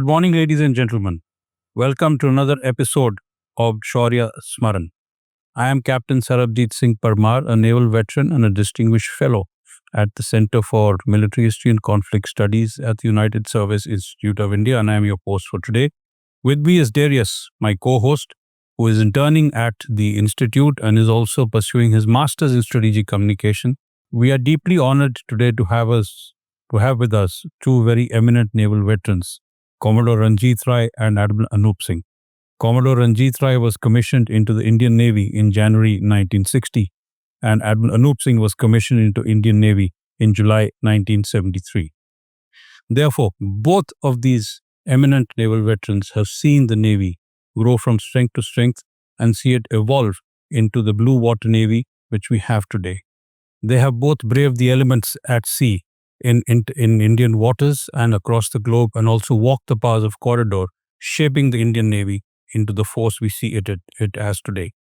morning, ladies and gentlemen. Welcome to another episode of Shaurya Smaran. I am Captain Sarabjeet Singh Parmar, a naval veteran and a distinguished fellow at the Center for Military History and Conflict Studies at the United Service Institute of India, and I am your host for today. With me is Darius, my co-host, who is interning at the Institute and is also pursuing his Master's in Strategic Communication. We are deeply honored today to have with us two very eminent naval veterans, Commodore Ranjit and Admiral Anup Singh. Commodore Ranjit was commissioned into the Indian Navy in January 1960, and Admiral Anup Singh was commissioned into Indian Navy in July 1973. Therefore, both of these eminent naval veterans have seen the Navy grow from strength to strength and see it evolve into the blue water Navy which we have today. They have both braved the elements at sea in Indian waters and across the globe, and also walked the paths of corridor, shaping the Indian Navy into the force we see it as today.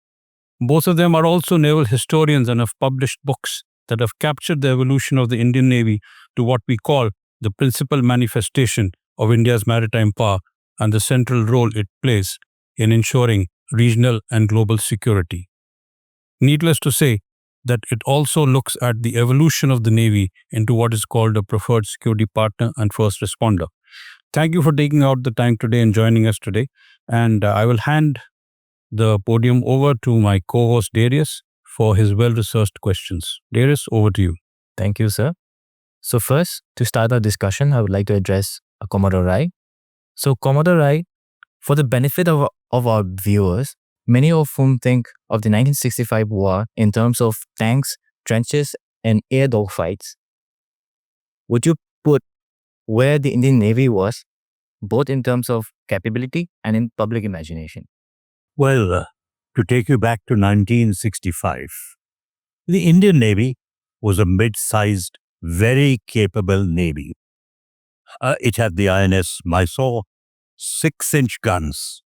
Both of them are also naval historians and have published books that have captured the evolution of the Indian Navy to what we call the principal manifestation of India's maritime power and the central role it plays in ensuring regional and global security. Needless to say that it also looks at the evolution of the Navy into what is called a preferred security partner and first responder. Thank you for taking out the time today and joining us today. And I will hand the podium over to my co-host Darius for his well-researched questions. Darius, over to you. Thank you, sir. So first, to start our discussion, I would like to address Commodore Rai. So Commodore Rai, for the benefit of our viewers, many of whom think of the 1965 war in terms of tanks, trenches, and air dogfights, would you put where the Indian Navy was, both in terms of capability and in public imagination? Well, to take you back to 1965, the Indian Navy was a mid-sized, very capable Navy. It had the INS Mysore 6-inch guns.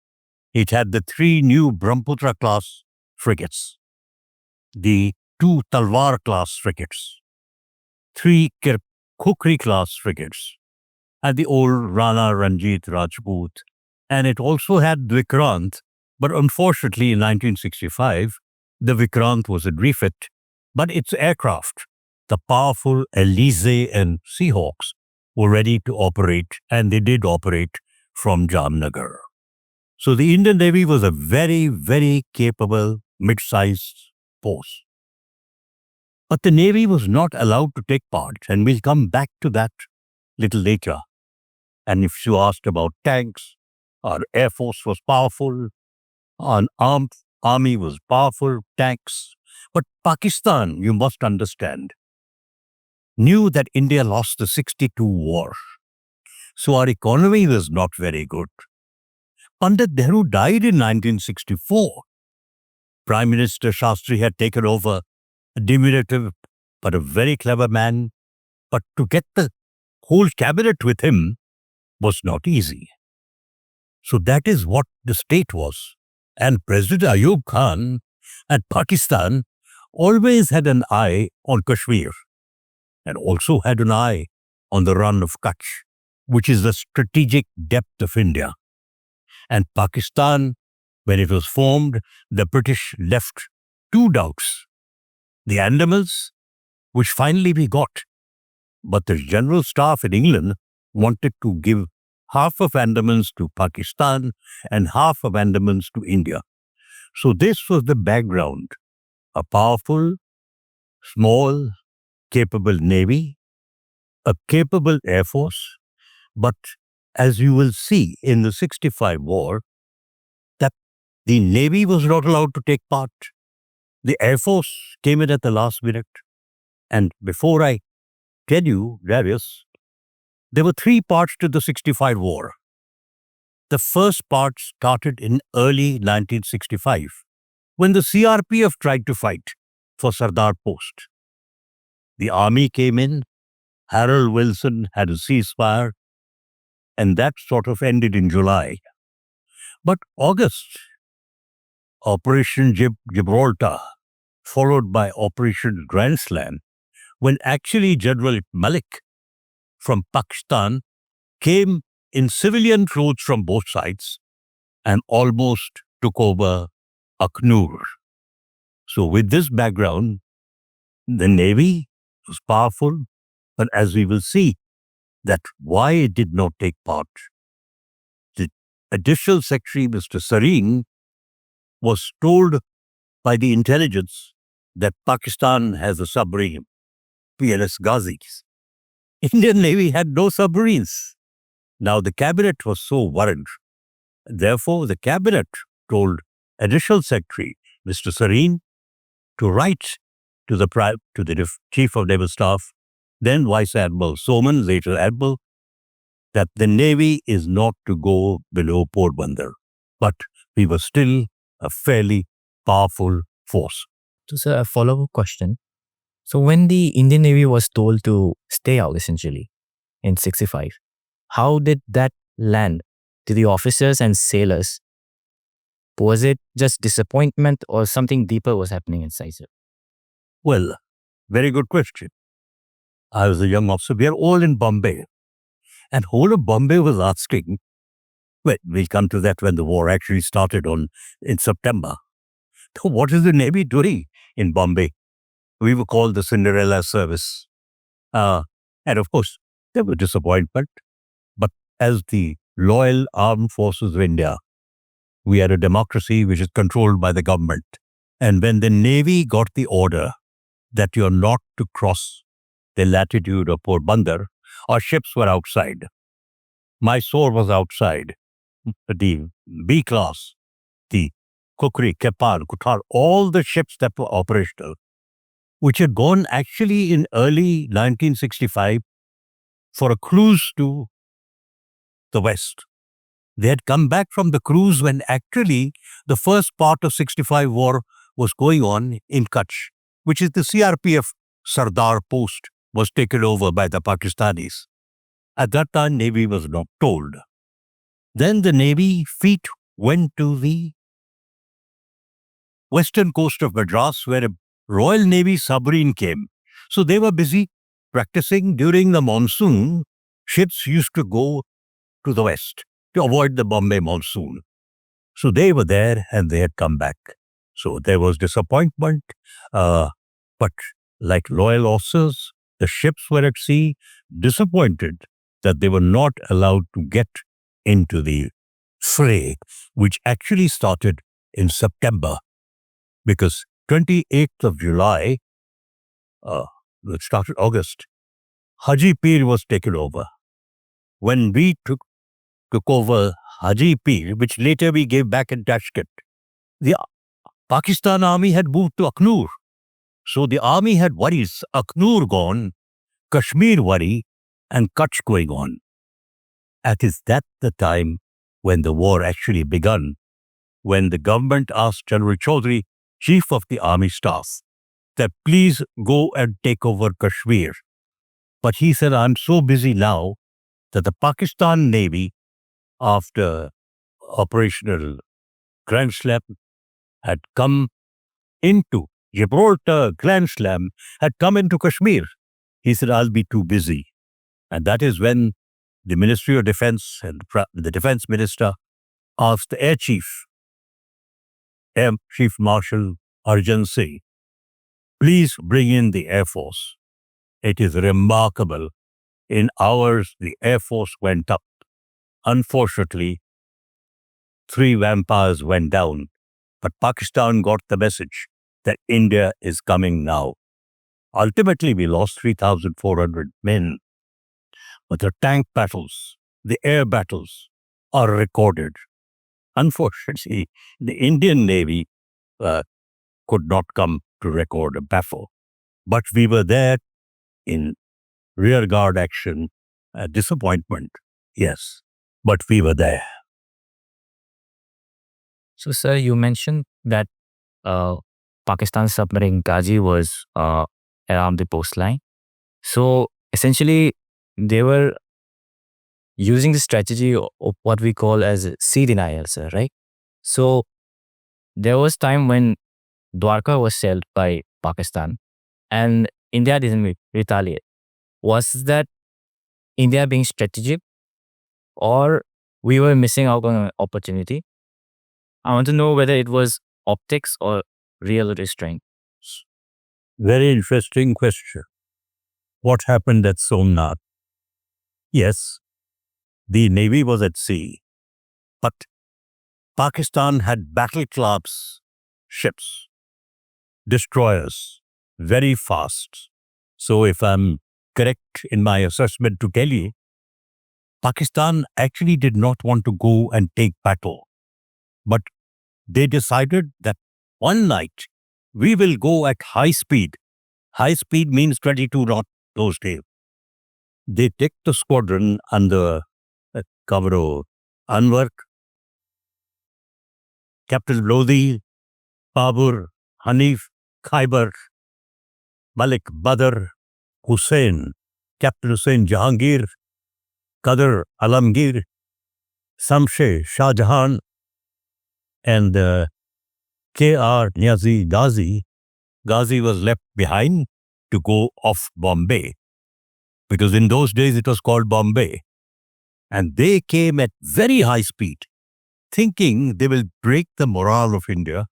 It had the 3 new Brahmaputra-class frigates, the 2 Talwar-class frigates, 3 Khukri-class frigates, and the old Rana Ranjit Rajput. And it also had Vikrant, but unfortunately in 1965, the Vikrant was a refit, but its aircraft, the powerful Elise and Seahawks, were ready to operate, and they did operate from Jamnagar. So the Indian Navy was a very, very capable mid-sized force. But the Navy was not allowed to take part, and we'll come back to that little later. And if you asked about tanks, our Air Force was powerful, our armed army was powerful, tanks. But Pakistan, you must understand, knew that India lost the 62 war. So our economy was not very good. Pandit Nehru died in 1964. Prime Minister Shastri had taken over, a diminutive but a very clever man. But to get the whole cabinet with him was not easy. So that is what the state was. And President Ayub Khan at Pakistan always had an eye on Kashmir and also had an eye on the run of Kutch, which is the strategic depth of India. And Pakistan, when it was formed, the British left 2 doubts. The Andamans, which finally we got, but the General Staff in England wanted to give half of Andamans to Pakistan and half of Andamans to India. So this was the background. A powerful, small, capable Navy, a capable Air Force, but as you will see in the 65 war, that the Navy was not allowed to take part. The Air Force came in at the last minute. And before I tell you, Darius, there were 3 parts to the 65 war. The first part started in early 1965, when the CRPF tried to fight for Sardar Post. The army came in, Harold Wilson had a ceasefire, and that sort of ended in July. But August, Operation Gibraltar, followed by Operation Grand Slam, when actually General Malik from Pakistan came in civilian roles from both sides and almost took over Aknur. So with this background, the Navy was powerful, but as we will see, that why it did not take part. The Additional Secretary, Mr. Sareen, was told by the intelligence that Pakistan has a submarine, PLS Ghazis. Indian Navy had no submarines. Now the cabinet was so worried. Therefore, the cabinet told Additional Secretary, Mr. Sareen, to write to the Chief of Naval Staff, then Vice Admiral Soman, later Admiral, that the Navy is not to go below Porbandar. But we were still a fairly powerful force. So, sir, a follow-up question. So, when the Indian Navy was told to stay out, essentially, in 65, how did that land to the officers and sailors? Was it just disappointment or something deeper was happening inside, sir? Well, very good question. I was a young officer. We are all in Bombay. And whole of Bombay was asking, well, we'll come to that when the war actually started in September. So what is the Navy doing in Bombay? We were called the Cinderella service. And of course, there was disappointment. But as the loyal armed forces of India, we are a democracy which is controlled by the government. And when the Navy got the order that you're not to cross the latitude of Porbandar, our ships were outside. Mysore was outside. The B class, the Kukri, Kepar, Kutar, all the ships that were operational, which had gone actually in early 1965 for a cruise to the west. They had come back from the cruise when actually the first part of 65 war was going on in Kutch, which is the CRPF Sardar post was taken over by the Pakistanis. At that time, Navy was not told. Then the Navy fleet went to the western coast of Madras, where a Royal Navy submarine came. So they were busy practicing. During the monsoon, ships used to go to the west to avoid the Bombay monsoon. So they were there and they had come back. So there was disappointment, but like loyal officers, the ships were at sea, disappointed that they were not allowed to get into the fray, which actually started in September, because 28th of July, it started August, Haji Pir was taken over. When we took over Haji Pir, which later we gave back in Tashkent, the Pakistan army had moved to Aknur. So the army had worries, Aknur gone, Kashmir worry, and Kutch going on. At is that the time when the war actually begun, when the government asked General Chaudhry, Chief of the Army Staff, that please go and take over Kashmir. But he said, I'm so busy now that the Pakistan Navy, after operational Grand Slam, had come into Gibraltar, Grand Slam, had come into Kashmir. He said, I'll be too busy. And that is when the Ministry of Defense and the Defense Minister asked the Air Chief, Air Chief Marshal Arjan Singh, please bring in the Air Force. It is remarkable. In hours, the Air Force went up. Unfortunately, 3 vampires went down, but Pakistan got the message that India is coming now. Ultimately, we lost 3,400 men. But the tank battles, the air battles are recorded. Unfortunately, the Indian Navy could not come to record a battle. But we were there in rearguard action, disappointment, yes, but we were there. So, sir, you mentioned that Pakistan submarine Ghazi was around the coastline. So, essentially, they were using the strategy of what we call as sea denial, sir, right? So, there was time when Dwarka was sailed by Pakistan and India didn't retaliate. Was that India being strategic, or we were missing out on an opportunity? I want to know whether it was optics or real restraint. Very interesting question. What happened at Somnath? Yes, the Navy was at sea, but Pakistan had battle-class ships, destroyers, very fast. So if I'm correct in my assessment to tell you, Pakistan actually did not want to go and take battle, but they decided that one night we will go at high speed. High speed means 22 knots those days. They take the squadron under cover of Anwar, Captain Lodi, Babur, Hanif, Khyber, Malik Badr, Hussein, Captain Hussein Jahangir, Qadr Alamgir, Samshe Shah Jahan, and K.R. Niazi Ghazi. Ghazi was left behind to go off Bombay, because in those days it was called Bombay. And they came at very high speed, thinking they will break the morale of India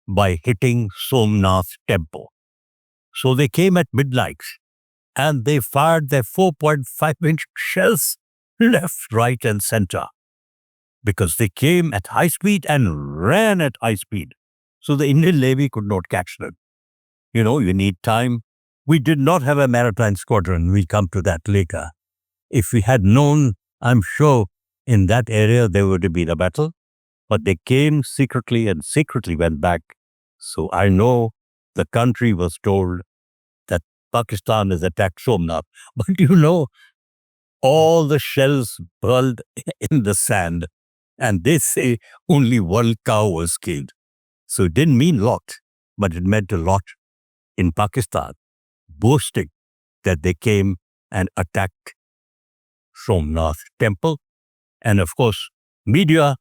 by hitting Somnath temple. So they came at midnight and they fired their 4.5-inch shells left, right, and center, because they came at high speed and ran at high speed. So the Indian Navy could not catch them. You know, you need time. We did not have a maritime squadron. We'll come to that later. If we had known, I'm sure in that area there would have been a battle, but they came secretly and secretly went back. So I know the country was told that Pakistan has attacked Somnath. But you know, all the shells burned in the sand, and they say only one cow was killed. So it didn't mean a lot, but it meant a lot in Pakistan, boasting that they came and attacked Somnath temple. And of course, media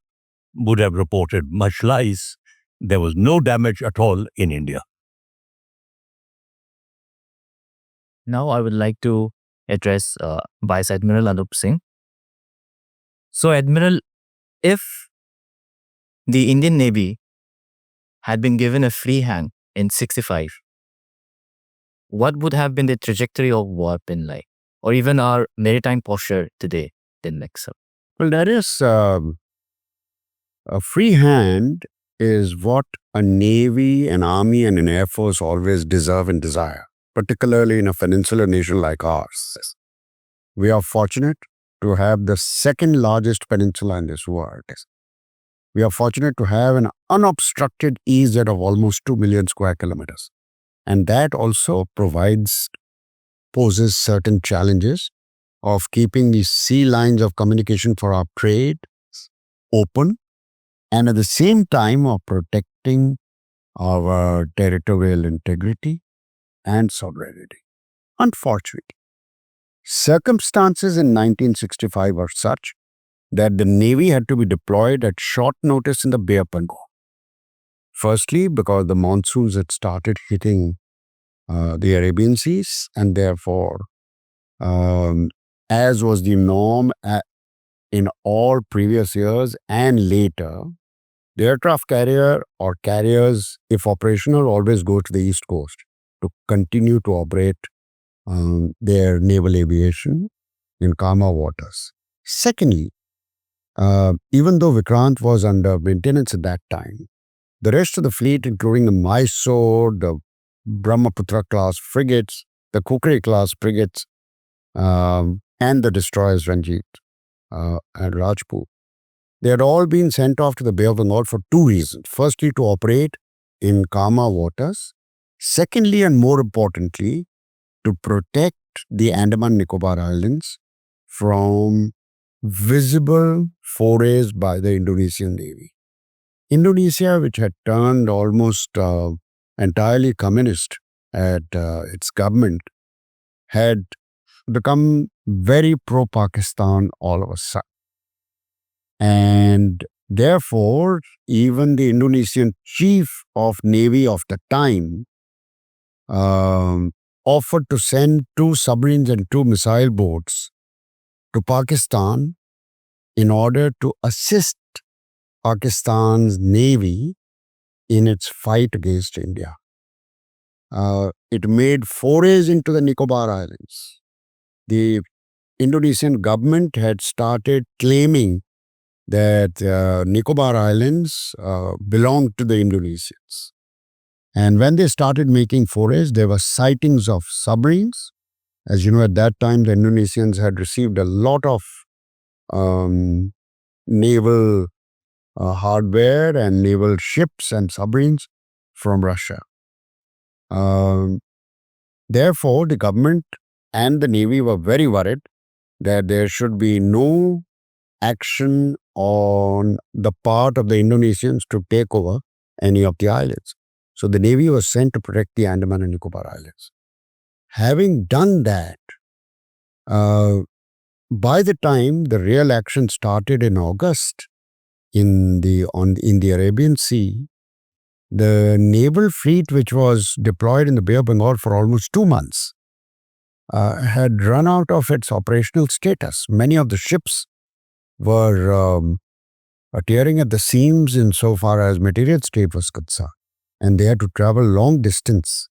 would have reported much lies. There was no damage at all in India. Now I would like to address Vice Admiral Anup Singh. So Admiral, if the Indian Navy had been given a free hand in 65, what would have been the trajectory of war been like? Or even our maritime posture today in Nexus? Well, Darius, a free hand is what a Navy, an Army, and an Air Force always deserve and desire, particularly in a peninsular nation like ours. We are fortunate to have the second largest peninsula in this world. We are fortunate to have an unobstructed EZ of almost 2 million square kilometers. And that also poses certain challenges of keeping the sea lines of communication for our trade open, and at the same time of protecting our territorial integrity and sovereignty. Unfortunately, circumstances in 1965 are such that the Navy had to be deployed at short notice in the Bay of Bengal. Firstly, because the monsoons had started hitting the Arabian Seas, and therefore, as was the norm in all previous years and later, the aircraft carrier or carriers, if operational, always go to the East Coast to continue to operate their naval aviation in calmer waters. Secondly, even though Vikrant was under maintenance at that time, the rest of the fleet, including the Mysore, the Brahmaputra class frigates, the Kukri class frigates, and the destroyers Ranjit and Rajput, they had all been sent off to the Bay of Bengal for two reasons. Firstly, to operate in calmer waters. Secondly, and more importantly, to protect the Andaman Nicobar Islands from visible forays by the Indonesian Navy. Indonesia, which had turned almost entirely communist at its government, had become very pro-Pakistan all of a sudden. And therefore, even the Indonesian chief of Navy of the time offered to send 2 submarines and 2 missile boats to Pakistan in order to assist Pakistan's Navy in its fight against India. It made forays into the Nicobar Islands. The Indonesian government had started claiming that Nicobar Islands belonged to the Indonesians. And when they started making forays, there were sightings of submarines. As you know, at that time, the Indonesians had received a lot of naval hardware and naval ships and submarines from Russia. Therefore, the government and the Navy were very worried that there should be no action on the part of the Indonesians to take over any of the islands. So the Navy was sent to protect the Andaman and Nicobar Islands. Having done that, by the time the real action started in August in the Arabian Sea, the naval fleet, which was deployed in the Bay of Bengal for almost 2 months, had run out of its operational status. Many of the ships were tearing at the seams insofar as material state was concerned, and they had to travel long distance.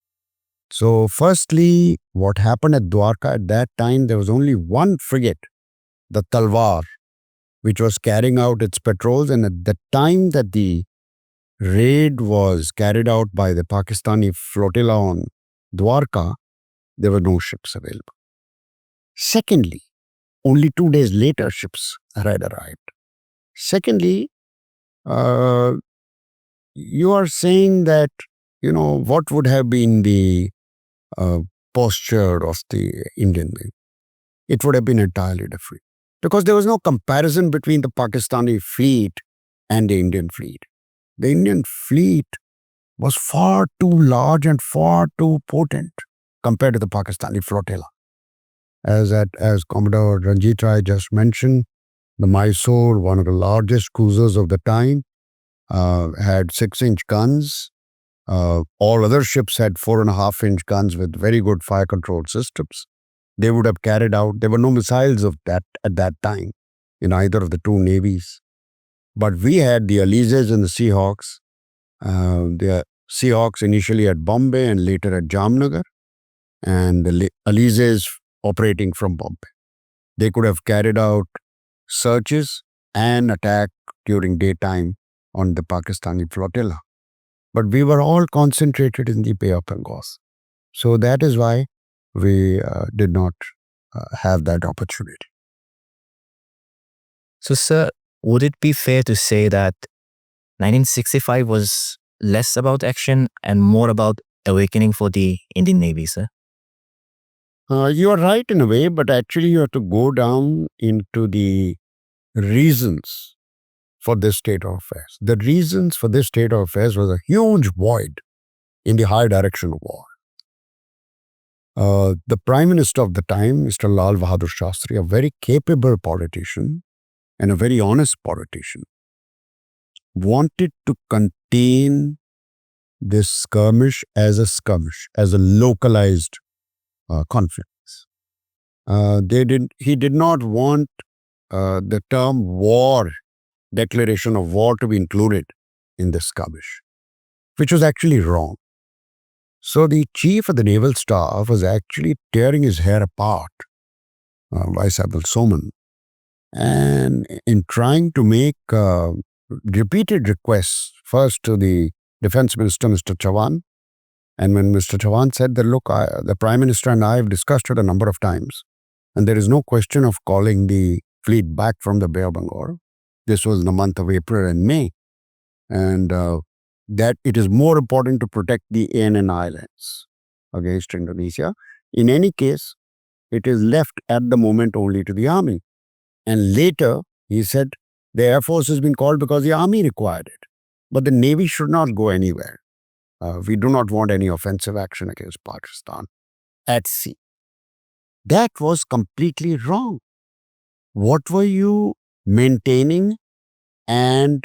So firstly, what happened at Dwarka at that time, there was only one frigate, the Talwar, which was carrying out its patrols, and at the time that the raid was carried out by the Pakistani flotilla on Dwarka, there were no ships available. Secondly, only 2 days later, ships had arrived. Secondly, you are saying that, what would have been the posture of the Indian Navy? It would have been entirely different, because there was no comparison between the Pakistani fleet and the Indian fleet. The Indian fleet was far too large and far too potent compared to the Pakistani flotilla. As Commodore Ranjit just mentioned, the Mysore, one of the largest cruisers of the time, had 6-inch guns. All other ships had 4.5-inch guns with very good fire control systems. They would have carried out, there were no missiles of that at that time in either of the two navies. But we had the Alizes and the Seahawks. The Seahawks initially at Bombay and later at Jamnagar, and the Alizes operating from Bombay. They could have carried out searches and attack during daytime on the Pakistani flotilla. But we were all concentrated in the Bay of Bengal. So that is why we did not have that opportunity. So, sir, would it be fair to say that 1965 was less about action and more about awakening for the Indian Navy, sir? You are right in a way, but actually you have to go down into the reasons for this state of affairs. The reasons for this state of affairs was a huge void in the high direction of war. The Prime Minister of the time, Mr. Lal Bahadur Shastri, a very capable politician and a very honest politician, wanted to contain this skirmish, as a localized conflict. He did not want the term war, declaration of war, to be included in this skirmish, which was actually wrong. So the chief of the naval staff was actually tearing his hair apart, Vice Admiral Soman, and in trying to make repeated requests, first to the Defense Minister, Mr. Chavan, and when Mr. Chavan said that, look, the Prime Minister and I have discussed it a number of times, and there is no question of calling the fleet back from the Bay of Bengal. This was in the month of April and May, and that it is more important to protect the ANN Islands against Indonesia. In any case, it is left at the moment only to the army. And later, he said, the Air Force has been called because the army required it. But the Navy should not go anywhere. We do not want any offensive action against Pakistan at sea. That was completely wrong. What were you maintaining and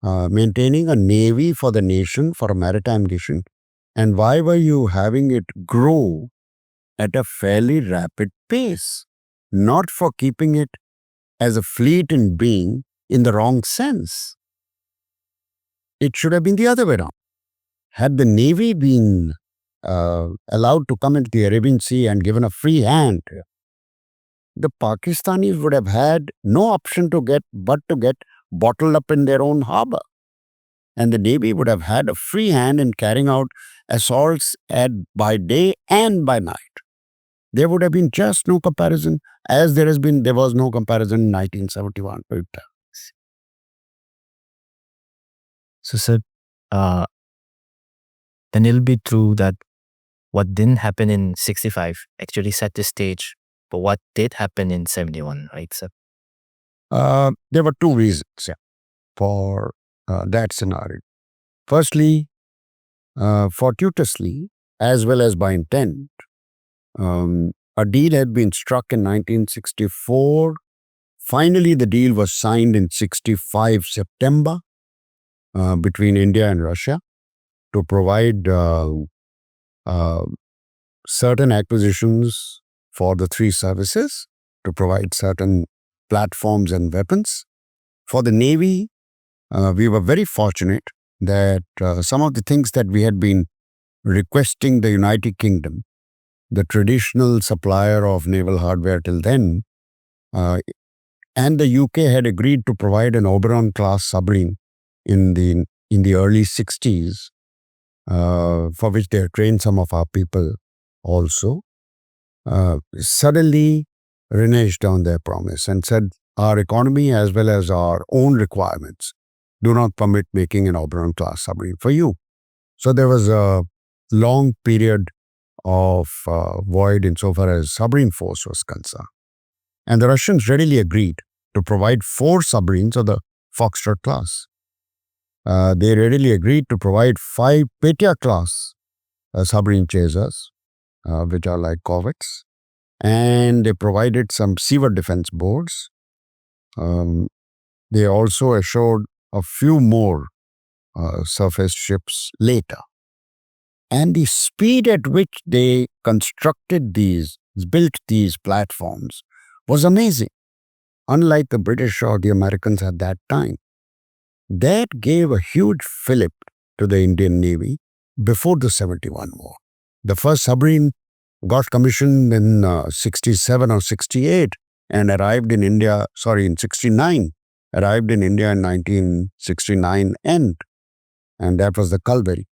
maintaining a navy for the nation, for a maritime nation? And why were you having it grow at a fairly rapid pace? Not for keeping it as a fleet in being in the wrong sense. It should have been the other way around. Had the Navy been allowed to come into the Arabian Sea and given a free hand, the Pakistanis would have had no option but to get bottled up in their own harbor. And the Navy would have had a free hand in carrying out assaults by day and by night. There would have been just no comparison, as there was no comparison in 1971. So, sir, then it'll be true that what didn't happen in 65 actually set the stage for what did happen in 71, right, sir? There were two reasons for that scenario. Firstly, fortuitously, as well as by intent, a deal had been struck in 1964. Finally, the deal was signed in 65 September between India and Russia to provide certain acquisitions for the three services, to provide certain platforms and weapons. For the Navy, we were very fortunate that some of the things that we had been requesting the United Kingdom, the traditional supplier of naval hardware till then, and the UK had agreed to provide an Oberon-class submarine in the early 60s, for which they had trained some of our people also, suddenly reneged on their promise and said, our economy as well as our own requirements do not permit making an Oberon-class submarine for you. So there was a long period of void insofar as submarine force was concerned. And the Russians readily agreed to provide 4 submarines of the Foxtrot class. They readily agreed to provide 5 Petya class submarine chasers, which are like corvettes, and they provided some seaward defense boards. They also assured a few more surface ships later. And the speed at which they built these platforms was amazing, unlike the British or the Americans at that time. That gave a huge fillip to the Indian Navy before the 71 war. The first submarine got commissioned in 67 or 68 and arrived in India, in 69, arrived in India in 1969 end, and that was the Kalvari.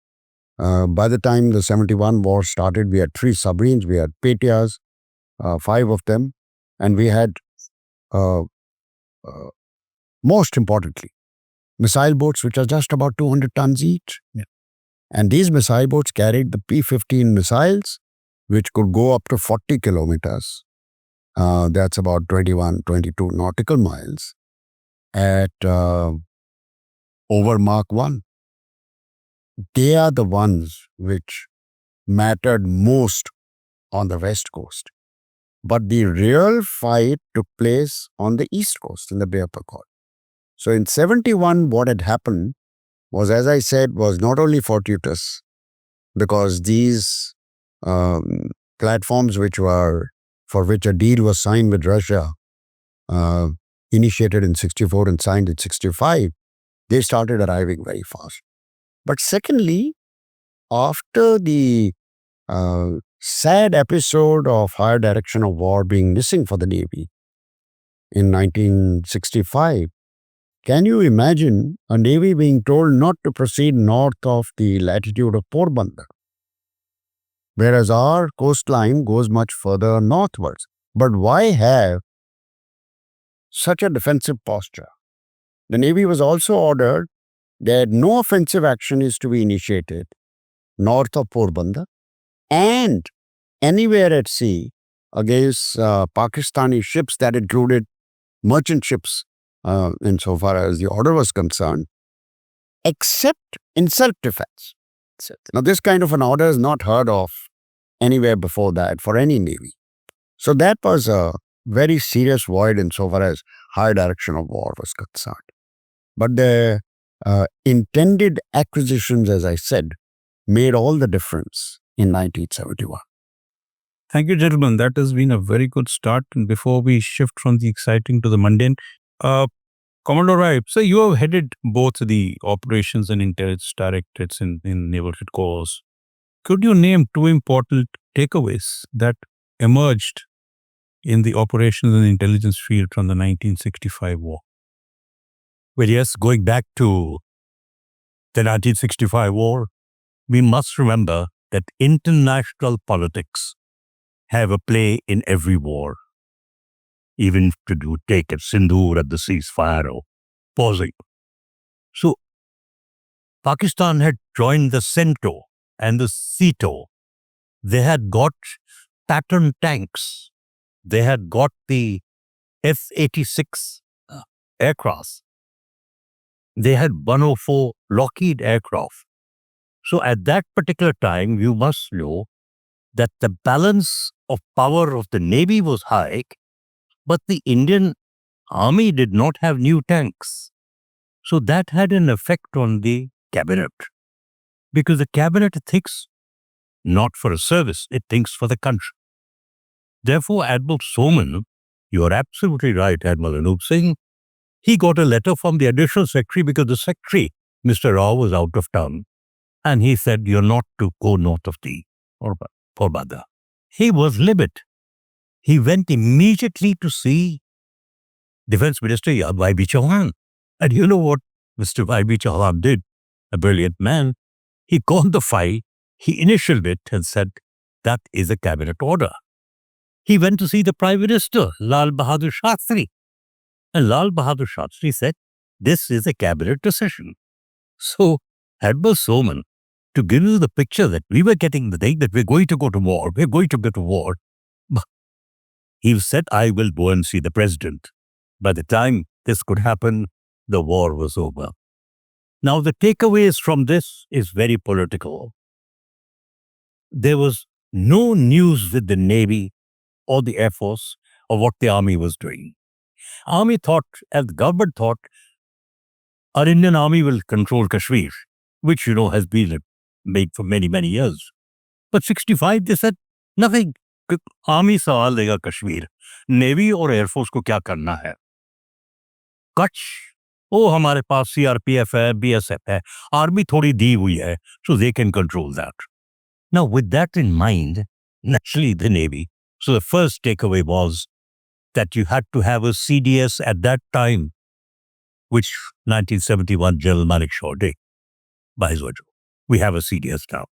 By the time the 71 war started, we had 3 submarines, we had Petyas, 5 of them, and we had, most importantly, missile boats, which are just about 200 tons each. Yeah. And these missile boats carried the P-15 missiles, which could go up to 40 kilometers. That's about 21, 22 nautical miles at over Mach 1. They are the ones which mattered most on the West Coast. But the real fight took place on the East Coast in the Bay of Bengal. So in 71, what had happened was, as I said, was not only fortuitous, because these platforms for which a deal was signed with Russia, initiated in 64 and signed in 65, they started arriving very fast. But secondly, after the sad episode of higher direction of war being missing for the Navy in 1965, can you imagine a Navy being told not to proceed north of the latitude of Porbandar, whereas our coastline goes much further northwards? But why have such a defensive posture? The Navy was also ordered that no offensive action is to be initiated north of Porbandar and anywhere at sea against Pakistani ships that included merchant ships, insofar as the order was concerned, except in self-defense. Now, this kind of an order is not heard of anywhere before that for any Navy. So that was a very serious void insofar as higher direction of war was concerned. But the intended acquisitions, as I said, made all the difference in 1971. Thank you, gentlemen. That has been a very good start. And before we shift from the exciting to the mundane, Commodore Rai, so you have headed both the operations and intelligence directorates in naval headquarters. Could you name two important takeaways that emerged in the operations and intelligence field from the 1965 war? Well, yes, going back to the 1965 war, we must remember that international politics have a play in every war. Even to take a Sindoor at the ceasefire or pausing. So Pakistan had joined the CENTO and the CETO. They had got Pattern tanks. They had got the F-86 aircraft. They had 104 Lockheed aircraft. So at that particular time, you must know that the balance of power of the Navy was high, but the Indian Army did not have new tanks. So that had an effect on the cabinet, because the cabinet thinks not for a service, it thinks for the country. Therefore, Admiral Soman, you are absolutely right, Admiral Anup Singh, he got a letter from the additional secretary because the secretary, Mr. Rao, was out of town. And he said, you're not to go north of the Porbada. He was livid. He went immediately to see Defense Minister Y.B. Chauhan. And you know what Mr. Y.B. Chauhan did? A brilliant man. He called the file, he initialed it and said, that is a cabinet order. He went to see the Prime Minister, Lal Bahadur Shastri. And Lal Bahadur Shastri said, this is a cabinet decision. So, Admiral Soman, to give you the picture that we were getting the thing that we're going to go to war, he said, I will go and see the president. By the time this could happen, the war was over. Now, the takeaways from this is very political. There was no news with the Navy or the Air Force of what the Army was doing. Army thought, and the government thought, our Indian Army will control Kashmir, which, has been made for many, many years. But 65, they said, nothing. Army सवाल देगा Kashmir, navy और air force को क्या करना है? कच्छ, ओ हमारे पास CRPF है, BSF है, आर्मी थोड़ी दी हुई है, so they can control that. Now, with that in mind, naturally the Navy. So the first takeaway was that you had to have a CDS at that time, which 1971 General Malik Shaw did. By his word, we have a CDS now.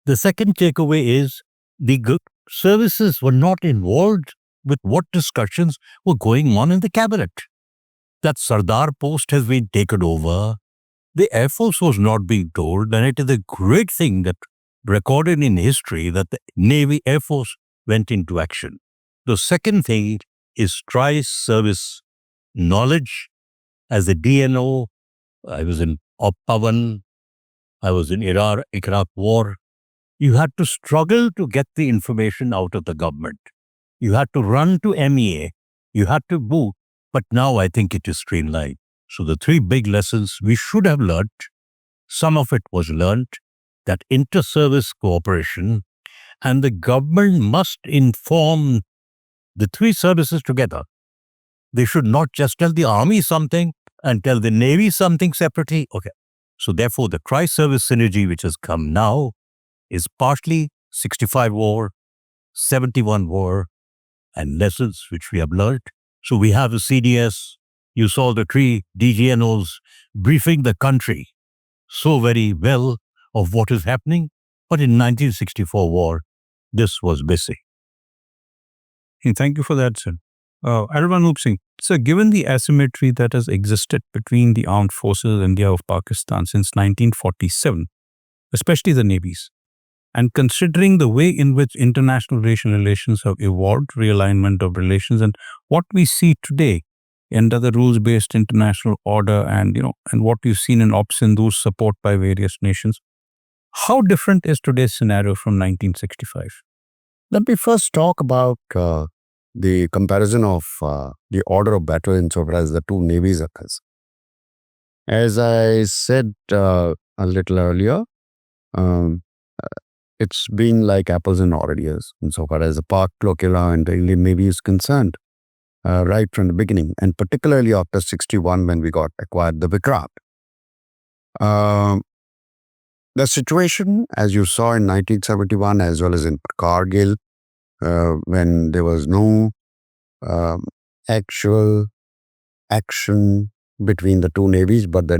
The second takeaway is the services were not involved with what discussions were going on in the cabinet. That Sardar post has been taken over. The Air Force was not being told, and it is a great thing that recorded in history that the Navy Air Force went into action. The second thing is tri-service knowledge. As a DNO, I was in Pavan, I was in Iraq War. You had to struggle to get the information out of the government. You had to run to MEA. You had to move. But now I think it is streamlined. So the three big lessons we should have learned, some of it was learned, that inter-service cooperation, and the government must inform the three services together. They should not just tell the Army something and tell the Navy something separately. Okay. So therefore, the tri-service synergy which has come now is partly 65 war, 71 war, and lessons which we have learned. So we have a CDS. You saw the three DGNOs briefing the country so very well of what is happening. But in 1964 war, this was missing. Thank you for that, sir. Anup Singh, so given the asymmetry that has existed between the armed forces of India of Pakistan since 1947, especially the navies, and considering the way in which international relations have evolved, realignment of relations, and what we see today under the rules-based international order, and and what you've seen in Op Sindhu's support by various nations, how different is today's scenario from 1965? Let me first talk about the comparison of the order of battle insofar as the two navies are concerned. As I said a little earlier, it's been like apples and oranges insofar as the Pak flotilla and the Indian Navy is concerned, right from the beginning, and particularly after 61 when we got acquired the Vikrant. The situation, as you saw in 1971, as well as in Kargil, when there was no actual action between the two navies, but the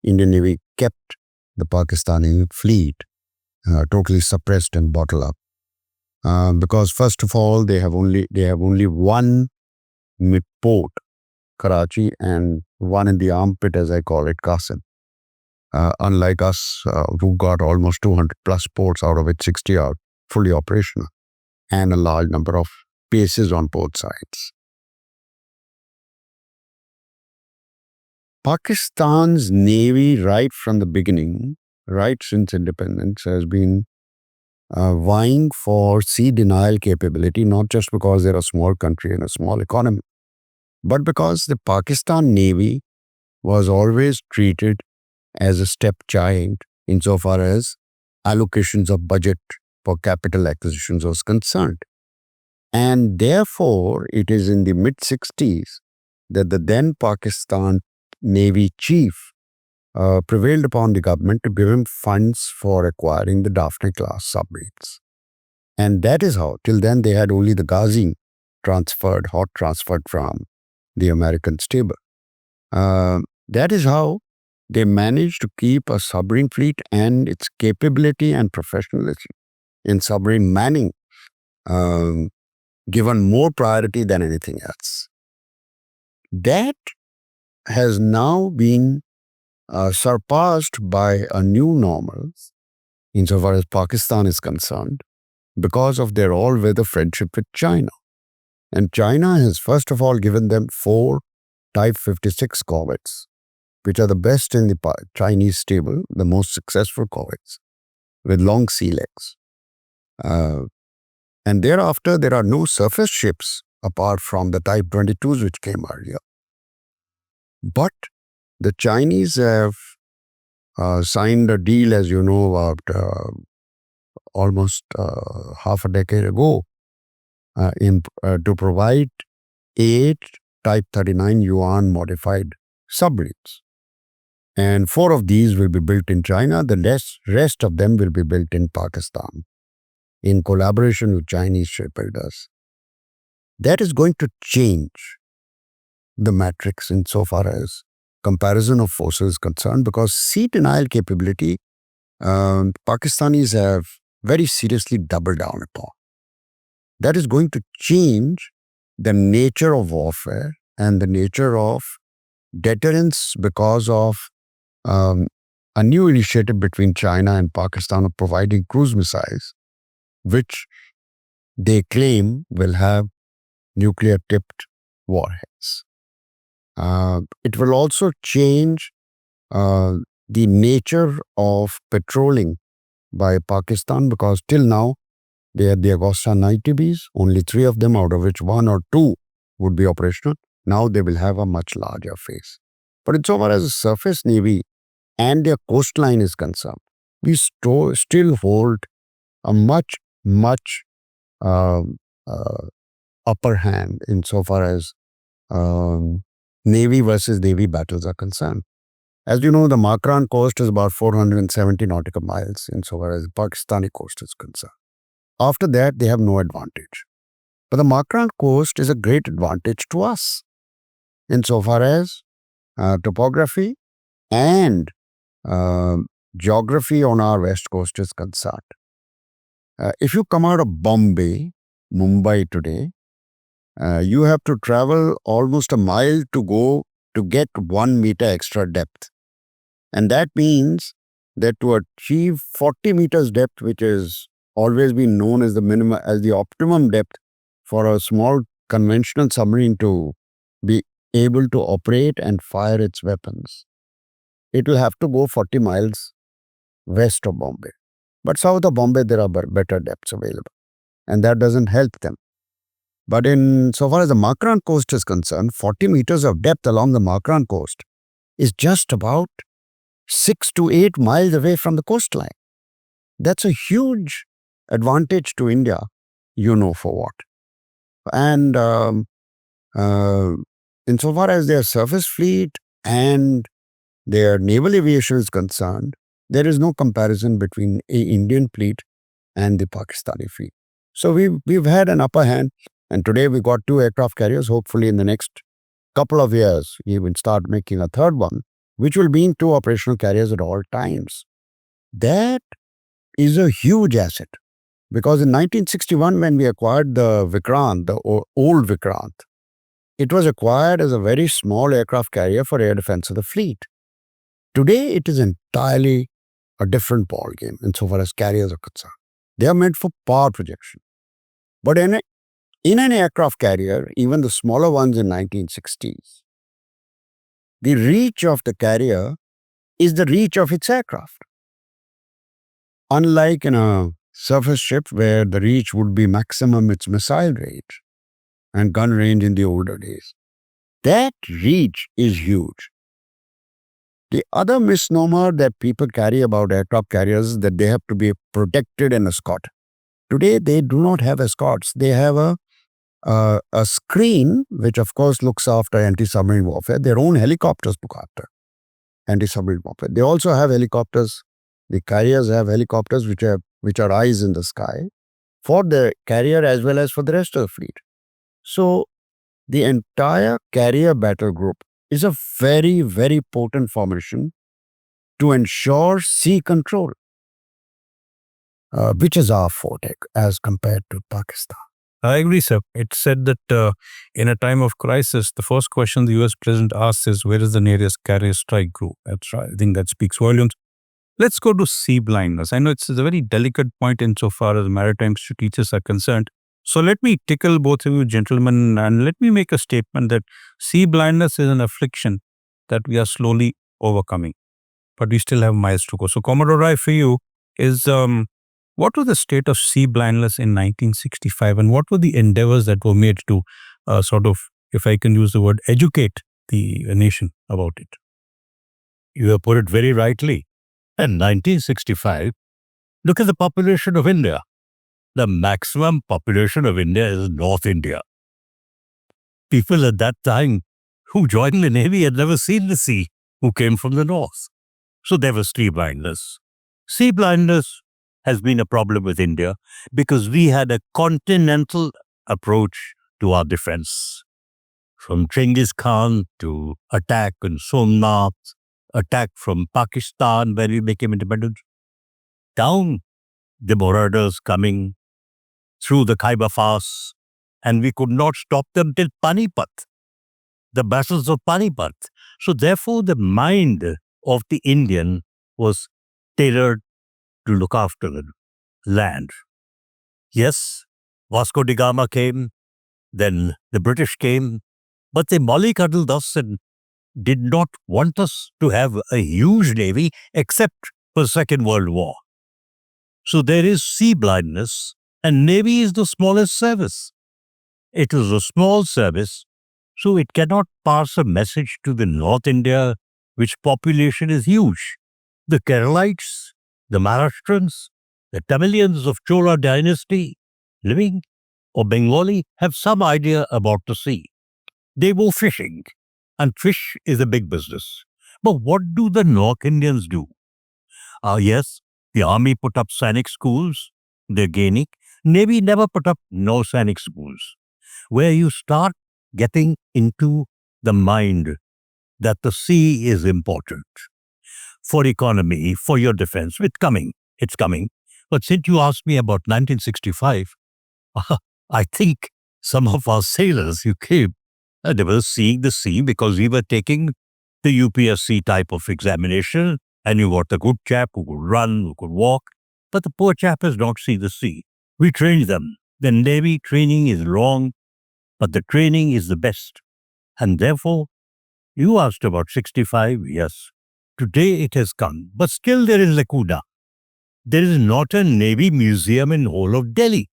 Indian Navy kept the Pakistani fleet totally suppressed and bottled up. Because first of all, they have only one port, Karachi, and one in the armpit, as I call it, Qasim. Unlike us, who got almost 200 plus ports, out of which 60 are fully operational, and a large number of bases on both sides. Pakistan's Navy, right from the beginning, right since independence, has been vying for sea denial capability, not just because they're a small country and a small economy, but because the Pakistan Navy was always treated as a stepchild insofar as allocations of budget for capital acquisitions was concerned. And therefore, it is in the mid-60s that the then Pakistan Navy chief prevailed upon the government to give him funds for acquiring the Daphne class submarines. And that is how, till then, they had only the Ghazi hot transferred from the American stable. That is how they managed to keep a submarine fleet and its capability and professionalism in submarine manning given more priority than anything else. That has now been surpassed by a new normal insofar as Pakistan is concerned because of their all-weather friendship with China. And China has first of all given them 4 Type 56 corvettes, which are the best in the Chinese stable, the most successful corvettes, with long sea legs. And thereafter, there are no surface ships apart from the Type 22s which came earlier. But the Chinese have signed a deal, as you know, about almost half a decade ago to provide 8 Type 39 Yuan modified submarines. And 4 of these will be built in China. The rest of them will be built in Pakistan in collaboration with Chinese shipbuilders. That is going to change the matrix insofar as comparison of forces is concerned, because sea denial capability Pakistanis have very seriously doubled down upon. That is going to change the nature of warfare and the nature of deterrence because of a new initiative between China and Pakistan of providing cruise missiles, which they claim will have nuclear-tipped warheads. It will also change the nature of patrolling by Pakistan, because till now they had the Augusta 90Bs, only 3 of them, out of which 1 or 2 would be operational. Now they will have a much larger phase. But insofar as the surface navy and their coastline is concerned, we still hold a much upper hand insofar as navy versus navy battles are concerned. As you know, the Makran coast is about 470 nautical miles insofar as the Pakistani coast is concerned. After that, they have no advantage. But the Makran coast is a great advantage to us insofar as topography and geography on our west coast is concerned. If you come out of Bombay, Mumbai today, you have to travel almost a mile to go to get 1 meter extra depth. And that means that to achieve 40 meters depth, which has always been known as the optimum depth for a small conventional submarine to be able to operate and fire its weapons, it will have to go 40 miles west of Bombay. But south of Bombay, there are better depths available, and that doesn't help them. But in so far as the Makran coast is concerned, 40 meters of depth along the Makran coast is just about 6 to 8 miles away from the coastline. That's a huge advantage to India, for what. And insofar as their surface fleet and their naval aviation is concerned, there is no comparison between a Indian fleet and the Pakistani fleet. So we've had an upper hand, and today we got 2 aircraft carriers. Hopefully in the next couple of years, we will start making a third one, which will mean 2 operational carriers at all times. That is a huge asset, because in 1961, when we acquired the Vikrant, the old Vikrant, it was acquired as a very small aircraft carrier for air defense of the fleet. Today, it is entirely a different ballgame insofar as carriers are concerned. They are meant for power projection. But in an aircraft carrier, even the smaller ones in 1960s, the reach of the carrier is the reach of its aircraft. Unlike in a surface ship where the reach would be maximum its missile range and gun range in the older days, that reach is huge. The other misnomer that people carry about aircraft carriers is that they have to be protected and escorted. Today, they do not have escorts. They have a screen, which of course looks after anti-submarine warfare. Their own helicopters look after anti-submarine warfare. They also have helicopters. The carriers have helicopters which are eyes in the sky for the carrier as well as for the rest of the fleet. So the entire carrier battle group is a very, very potent formation to ensure sea control, which is our forte as compared to Pakistan. I agree, sir. It's said that in a time of crisis, the first question the US president asks is, where is the nearest carrier strike group? That's right. I think that speaks volumes. Let's go to sea blindness. I know it's a very delicate point insofar as maritime strategists are concerned. So let me tickle both of you gentlemen and let me make a statement that sea blindness is an affliction that we are slowly overcoming, but we still have miles to go. So Commodore Rai, for you is, what was the state of sea blindness in 1965 and what were the endeavors that were made to sort of, if I can use the word, educate the nation about it? You have put it very rightly. In 1965, look at the population of India. The maximum population of India is North India. People at that time who joined the Navy had never seen the sea, who came from the North. So there was sea blindness. Sea blindness has been a problem with India because we had a continental approach to our defense. From Genghis Khan to attack on Somnath, attack from Pakistan when we became independent, down the marauders coming through the Khyber Pass, and we could not stop them till Panipat, the battles of Panipat. So therefore the mind of the Indian was tailored to look after the land. Yes, Vasco da Gama came, then the British came, but the Molly-Cuddle Dawson did not want us to have a huge navy except for the Second World War. So there is sea blindness, and Navy is the smallest service. It is a small service, so it cannot pass a message to the North India, which population is huge. The Keralites, the Maharashtrians, the Tamilians of Chola dynasty living, or Bengali, have some idea about the sea. They go fishing, and fish is a big business. But what do the North Indians do? Yes, the army put up Sainik schools, they're gaining. Navy never put up no Sainik schools, where you start getting into the mind that the sea is important for economy, for your defense. It's coming. But since you asked me about 1965, I think some of our sailors who came, they were seeing the sea because we were taking the UPSC type of examination, and you got a good chap who could run, who could walk, but the poor chap has not seen the sea. We trained them. The Navy training is wrong, but the training is the best. And therefore, you asked about 65, yes. Today it has come, but still there is lacuna. There is not a Navy museum in whole of Delhi.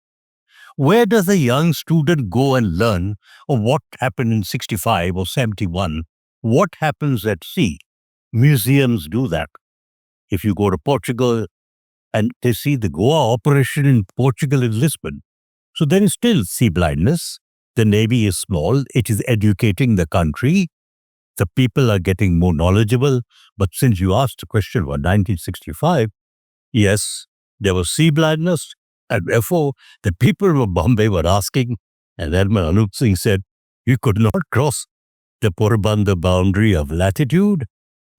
Where does a young student go and learn of what happened in 65 or 71? What happens at sea? Museums do that. If you go to Portugal and they see the Goa operation in Portugal and Lisbon. So there is still sea blindness. The Navy is small. It is educating the country. The people are getting more knowledgeable. But since you asked the question about 1965, yes, there was sea blindness. And therefore, the people of Bombay were asking, and Admiral Anup Singh said, you could not cross the Porbandar boundary of latitude.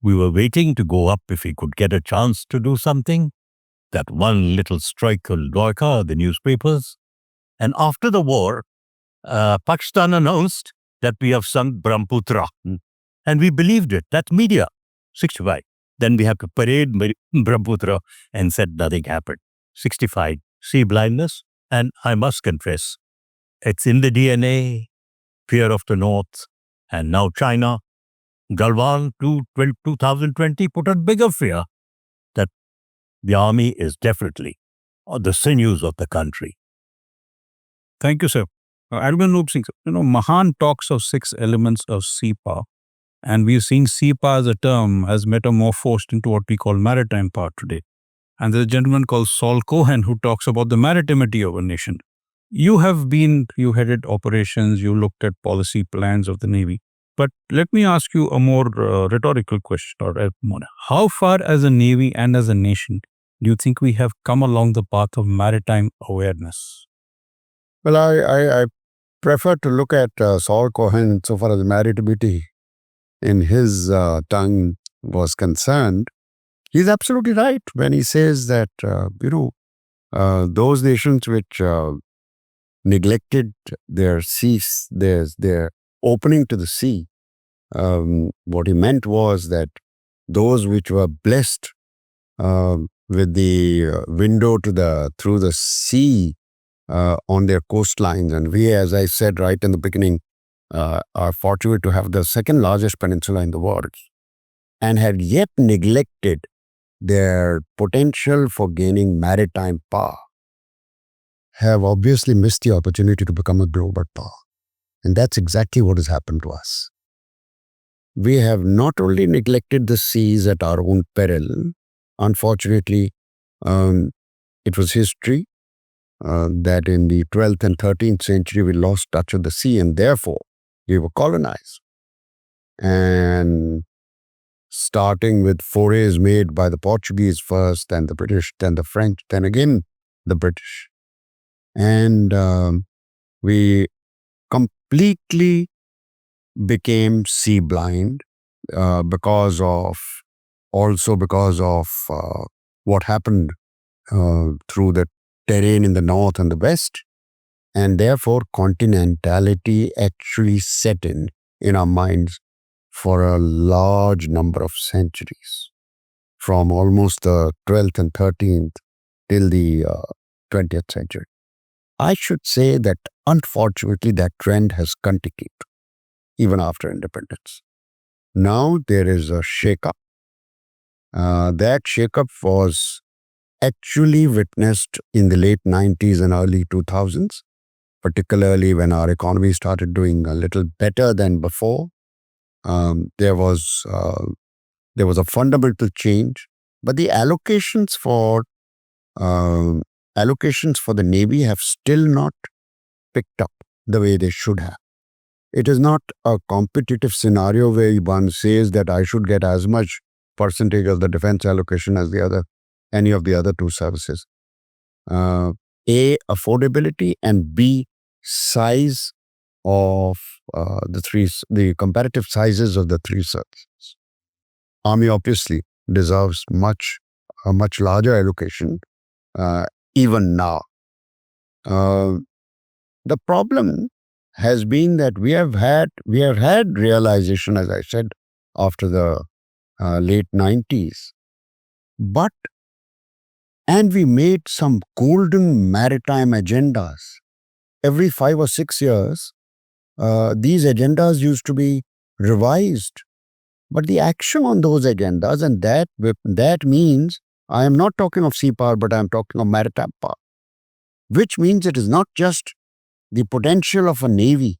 We were waiting to go up if we could get a chance to do something. That one little strike on Dwarka, the newspapers. And after the war, Pakistan announced that we have sunk Brahmaputra. And we believed it. That media, 65. Then we have to parade Brahmaputra and said nothing happened. 65, sea blindness. And I must confess, it's in the DNA, fear of the North. And now China, Galwan 2020 put a bigger fear that the army is definitely the sinews of the country. Thank you, sir. Admiral Anup Singh, Mahan talks of 6 elements of sea power. And we've seen sea power as a term as metamorphosed into what we call maritime power today. And there's a gentleman called Saul Cohen who talks about the maritimity of a nation. You headed operations, you looked at policy plans of the Navy. But let me ask you a more rhetorical question, how far as a Navy and as a nation do you think we have come along the path of maritime awareness? Well, I prefer to look at Saul Cohen so far as maritimity in his tongue was concerned. He's absolutely right when he says that, those nations which neglected their seas, their opening to the sea, what he meant was that those which were blessed with the window through the sea on their coastlines, and we, as I said right in the beginning, are fortunate to have the second largest peninsula in the world, and had yet neglected their potential for gaining maritime power, have obviously missed the opportunity to become a global power. And that's exactly what has happened to us. We have not only neglected the seas at our own peril, unfortunately, it was history that in the 12th and 13th century we lost touch of the sea, and therefore we were colonized. And starting with forays made by the Portuguese first, then the British, then the French, then again the British. And we completely became sea blind because of what happened through the terrain in the north and the west. And therefore continentality actually set in our minds for a large number of centuries, from almost the 12th and 13th till the 20th century. I should say that unfortunately that trend has continued even after independence. Now there is a shake-up. That shake-up was actually witnessed in the late 90s and early 2000s, particularly when our economy started doing a little better than before. There was a fundamental change, but the allocations for the Navy have still not picked up the way they should have. It is not a competitive scenario where one says that I should get as much percentage of the defense allocation as any of the other two services. A, affordability, and B, size of the comparative sizes of the three services. Army obviously deserves a much larger allocation even now. The problem has been that we have had realization, as I said, after the late 90s, and we made some golden maritime agendas. Every 5 or 6 years, these agendas used to be revised. But the action on those agendas, and that means I am not talking of sea power, but I am talking of maritime power, which means it is not just the potential of a navy,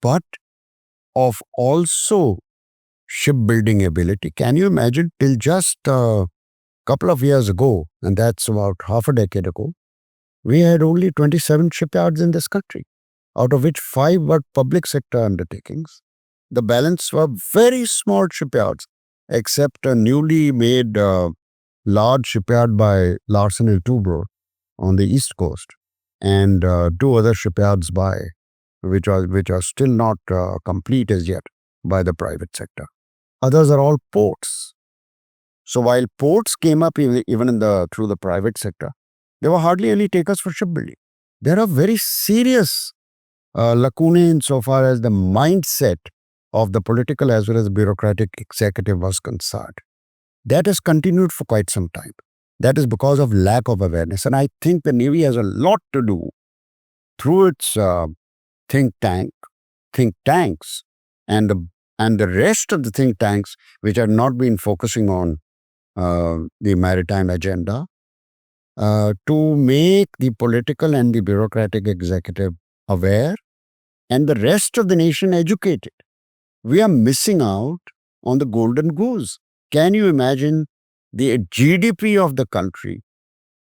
but of also shipbuilding ability. Can you imagine till just couple of years ago, and that's about half a decade ago, we had only 27 shipyards in this country, out of which 5 were public sector undertakings. The balance were very small shipyards, except a newly made large shipyard by Larsen and Toubro on the east coast, and 2 other shipyards which are still not complete as yet by the private sector. Others are all ports. So while ports came up even through the private sector, there were hardly any takers for shipbuilding. There are very serious lacunae insofar as the mindset of the political as well as the bureaucratic executive was concerned. That has continued for quite some time. That is because of lack of awareness. And I think the Navy has a lot to do through its think tanks, and the rest of the think tanks which have not been focusing on the maritime agenda, to make the political and the bureaucratic executive aware and the rest of the nation educated. We are missing out on the golden goose. Can you imagine the GDP of the country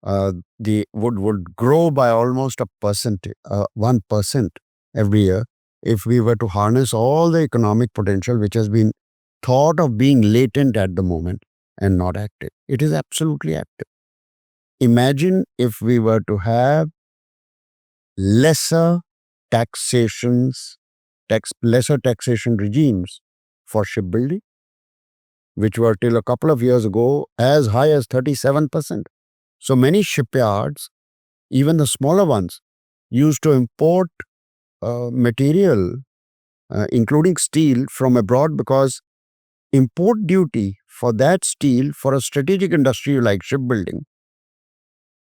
would grow by almost 1% every year if we were to harness all the economic potential which has been thought of being latent at the moment and not active. It is absolutely active. Imagine if we were to have lesser taxation regimes for shipbuilding, which were till a couple of years ago as high as 37%. So many shipyards, even the smaller ones, used to import material, including steel, from abroad because import duty for that steel for a strategic industry like shipbuilding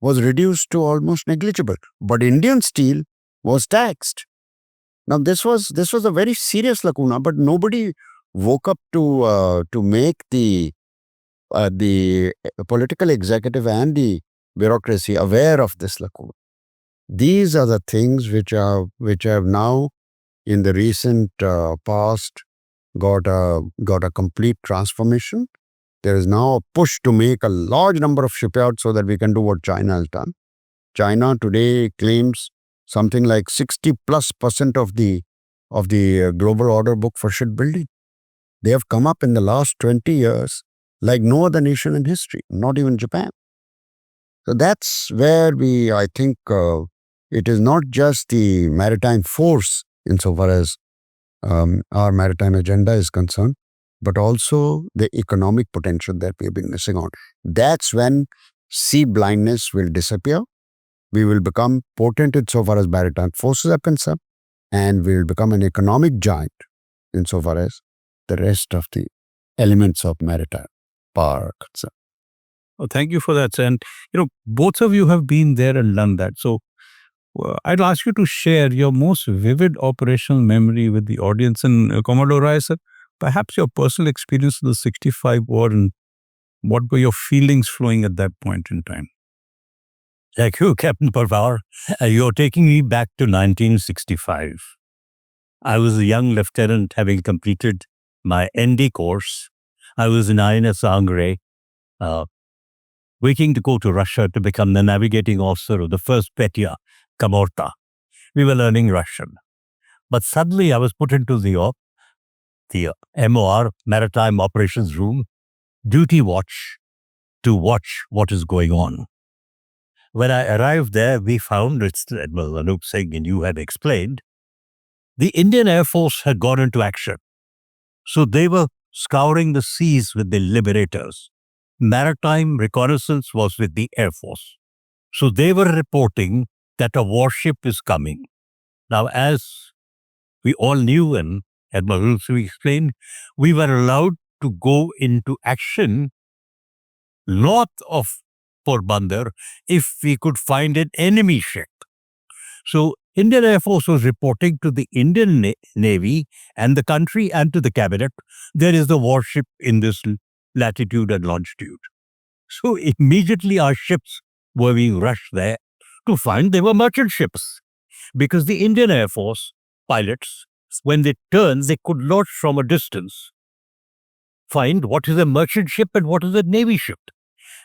was reduced to almost negligible. But Indian steel was taxed. Now this was a very serious lacuna, but nobody woke up to make the political executive and the bureaucracy aware of this lacuna. These are the things which have now, in the recent past, got a complete transformation. There is now a push to make a large number of shipyards so that we can do what China has done. China today claims something like 60+% of the global order book for shipbuilding. They have come up in the last 20 years like no other nation in history, not even Japan. So that's where I think it is not just the maritime force insofar as our maritime agenda is concerned, but also the economic potential that we have been missing on. That's when sea blindness will disappear. We will become potent insofar as maritime forces are concerned, and we will become an economic giant insofar as the rest of the elements of maritime power are concerned. Oh, thank you for that, sir. And both of you have been there and done that. So I'd ask you to share your most vivid operational memory with the audience. And Commodore Rai, sir, perhaps your personal experience of the 65 war and what were your feelings flowing at that point in time? Thank you, Captain Parmar. You're taking me back to 1965. I was a young lieutenant having completed my ND course. I was in INS Angre, waiting to go to Russia to become the navigating officer of the first Petya, Kamorta. We were learning Russian. But suddenly I was put into the MOR, Maritime Operations Room, duty watch, to watch what is going on. When I arrived there, we found, Anup Singh and you had explained, the Indian Air Force had gone into action. So they were scouring the seas with the liberators. Maritime reconnaissance was with the Air Force. So they were reporting that a warship is coming. Now, as we all knew and Admiral Singh explained, we were allowed to go into action north of Porbandar if we could find an enemy ship. So Indian Air Force was reporting to the Indian Navy and the country and to the cabinet, there is the warship in this latitude and longitude. So immediately our ships were being rushed there to find they were merchant ships. Because the Indian Air Force pilots, when they turned, they could not from a distance find what is a merchant ship and what is a navy ship.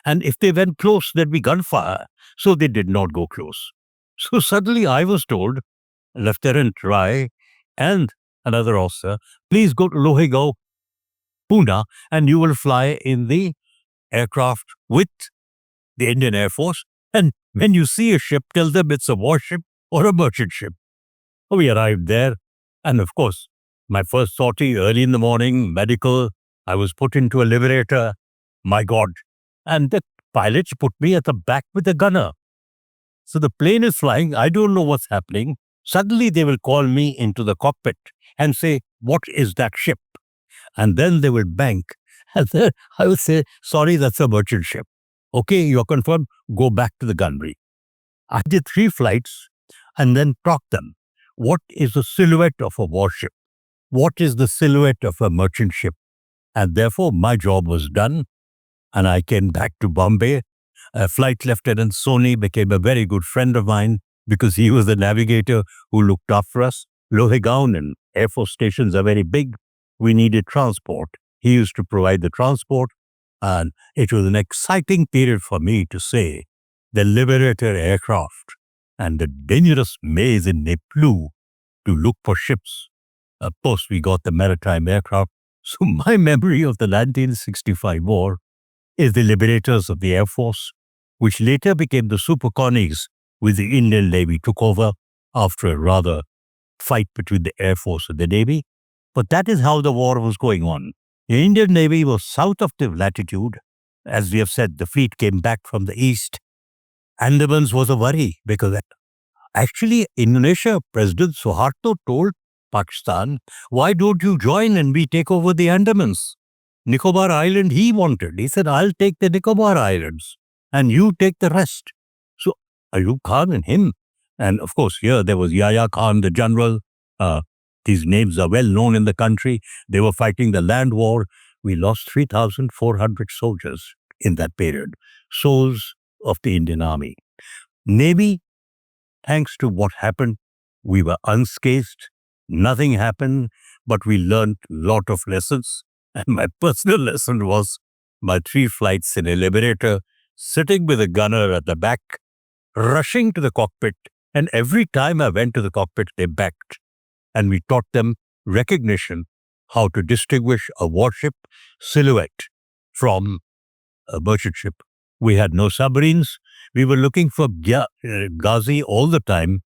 And if they went close, there'd be gunfire. So they did not go close. So suddenly I was told, Lieutenant Rai and another officer, please go to Lohegao, Pune, and you will fly in the aircraft with the Indian Air Force. And when you see a ship, tell them it's a warship or a merchant ship. We arrived there. And of course, my first sortie early in the morning, medical, I was put into a liberator. My God. And the pilots put me at the back with a gunner. So the plane is flying. I don't know what's happening. Suddenly they will call me into the cockpit and say, what is that ship? And then they will bank. And then I would say, sorry, that's a merchant ship. Okay, you're confirmed. Go back to the gunnery. I did 3 flights and then taught them. What is the silhouette of a warship? What is the silhouette of a merchant ship? And therefore, my job was done. And I came back to Bombay. Flight Lieutenant Soni became a very good friend of mine because he was the navigator who looked after us. Lohegao and Air Force stations are very big. We needed transport. He used to provide the transport. And it was an exciting period for me to say the Liberator aircraft and the dangerous maze in Nepal to look for ships. Of course, we got the Maritime aircraft. So my memory of the 1965 war is the Liberators of the Air Force, which later became the Superconies, with the Indian Navy took over after a rather fight between the Air Force and the Navy. But that is how the war was going on. The Indian Navy was south of the latitude. As we have said, the fleet came back from the east. Andamans was a worry because actually Indonesia President Suharto told Pakistan, why don't you join and we take over the Andamans? Nicobar Island he wanted. He said, I'll take the Nicobar Islands and you take the rest. So Ayub Khan and him. And of course, here there was Yahya Khan, the general. These names are well known in the country. They were fighting the land war. We lost 3,400 soldiers in that period. Souls of the Indian Army. Navy, thanks to what happened, we were unscathed. Nothing happened, but we learned a lot of lessons. And my personal lesson was my 3 flights in a Liberator, sitting with a gunner at the back, rushing to the cockpit. And every time I went to the cockpit, they backed. And we taught them recognition, how to distinguish a warship silhouette from a merchant ship. We had no submarines. We were looking for Ghazi all the time.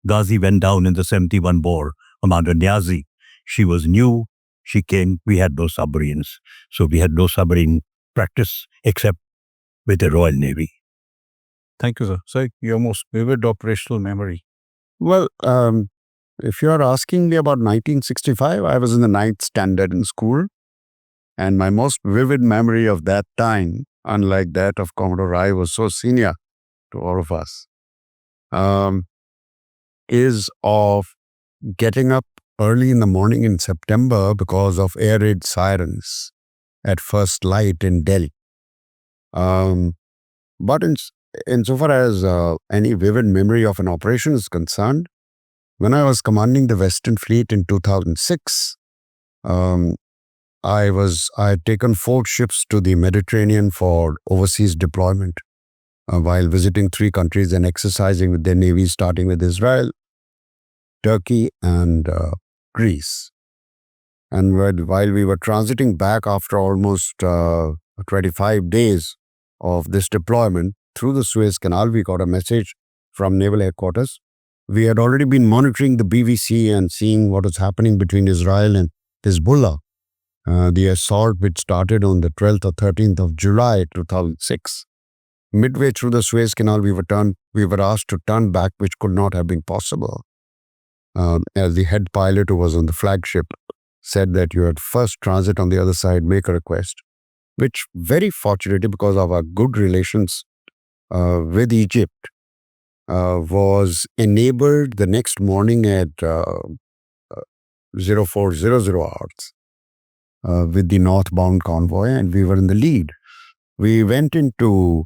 Ghazi went down in the 71 bore, Commander Niazi. She was new. She came. We had no submarines. So we had no submarine practice except with the Royal Navy. Thank you, sir. Sir, your most vivid operational memory. Well, if you are asking me about 1965, I was in the 9th standard in school. And my most vivid memory of that time, unlike that of Commodore Rai, was so senior to all of us, is of getting up early in the morning in September because of air raid sirens at first light in Delhi. But insofar as any vivid memory of an operation is concerned, when I was commanding the Western Fleet in 2006, I had taken 4 ships to the Mediterranean for overseas deployment while visiting 3 countries and exercising with their navies, starting with Israel, Turkey, and Greece. And while we were transiting back after almost 25 days of this deployment through the Suez Canal, we got a message from Naval Headquarters. We had already been monitoring the BVC and seeing what was happening between Israel and Hezbollah. The assault, which started on the 12th or 13th of July 2006. Midway through the Suez Canal, we were asked to turn back, which could not have been possible. As the head pilot who was on the flagship said that you had first transit on the other side, make a request, which very fortunately, because of our good relations with Egypt, was enabled the next morning at 0400 hours with the northbound convoy, and we were in the lead. We went into